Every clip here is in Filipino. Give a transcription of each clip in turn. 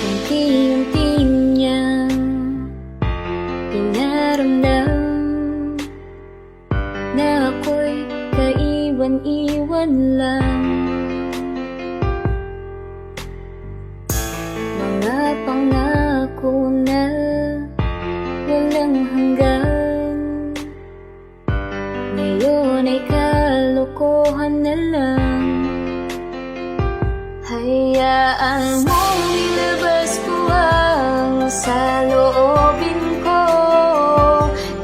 Unti-unti niya pinaramdam na ako'y kaiwan-iwan lang. Mga pangako na walang hanggan, ngayon ay kalokohan na lang. Hayaan mong ilabas ko ang saloobin ko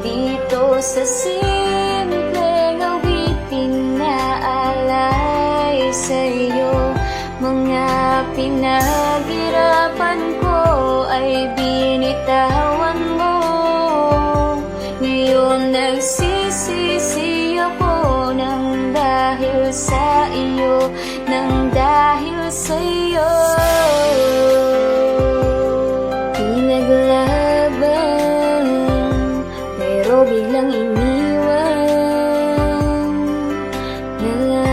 dito sa simpleng awitin na alay sa'yo. Mga pinaghirapan ko ay binitawan mo, ngayon nagsisisi ako ng dahil sa iyo, ng dahil sa'yo. Pinaglaban, pero biglang iniwan na lang.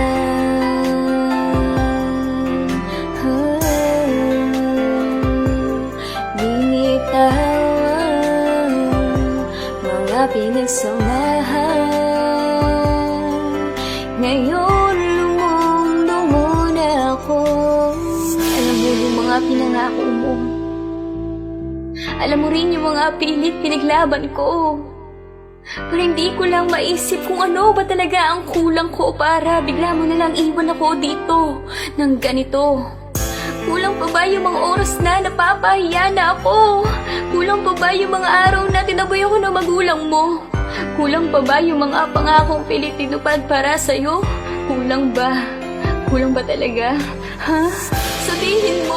Binitawan mga pinagsamahan, ngayon lumulungo na ako. Alam mo yung mga pinangako mo, alam mo rin yung mga pilit pinaglaban ko, pero hindi ko lang maisip kung ano ba talaga ang kulang ko para bigla mo na lang iwan ako dito ng ganito. Kulang pa ba yung mga oras na napapahiya na ako? Kulang pa ba yung mga araw na tinaboy ako ng magulang mo? Kulang pa ba yung mga pangakong pilit tinupad para sa'yo? Kulang ba? Kulang ba talaga? Ha? Sabihin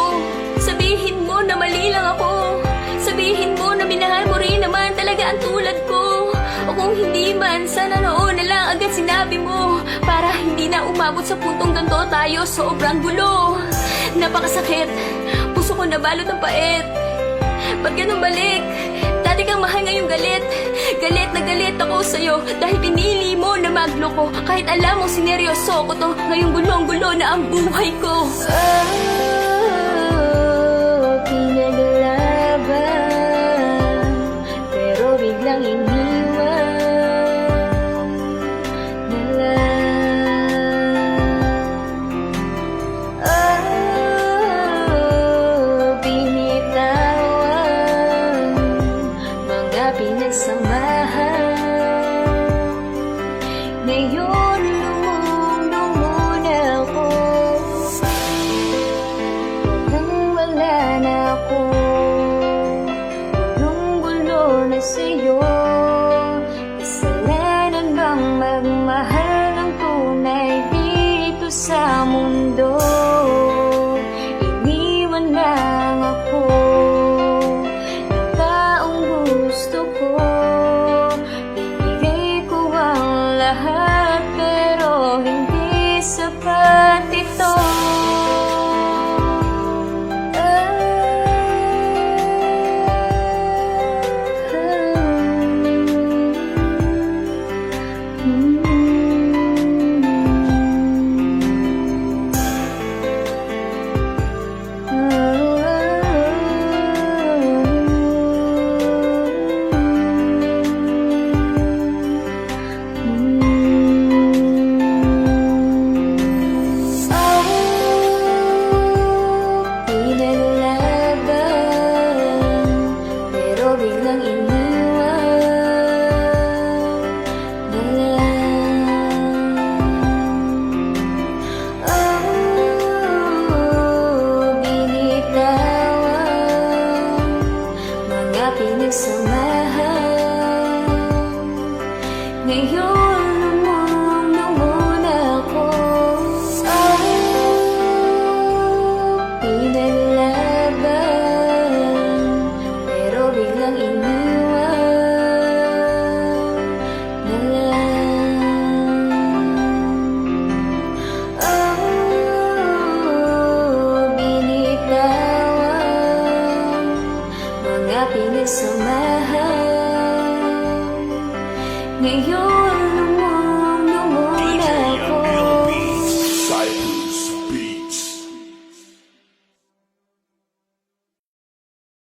mo na mali lang ako. Sabihin mo na minahal mo rin naman talaga ang tulad ko. O kung hindi man, sana noon na lang agad sinabi mo, para hindi na umabot sa puntong ganito tayo. Sobrang gulo, napakasakit, puso ko nabalot ng pait. Ba't ganun balik? Dati kang mahal, ngayong galit. Galit na galit ako sa'yo dahil pinili mo na magloko. Kahit alam mo sineryoso ko to, ngayong gulong-gulo na ang buhay ko. Pinaglaban, pero biglang iniwan na lang. Binitawan mga pinagsamahan, ngayon lumulungo na ako. Nang wala na ako, gulong-gulo na sa'yo. Kasalanan bang magmahal ng tunay dito sa mundo? Iniwan lang ako ng taong gusto ko. Ibigay ko ang lahat, pero hindi sapat ito. Ngayon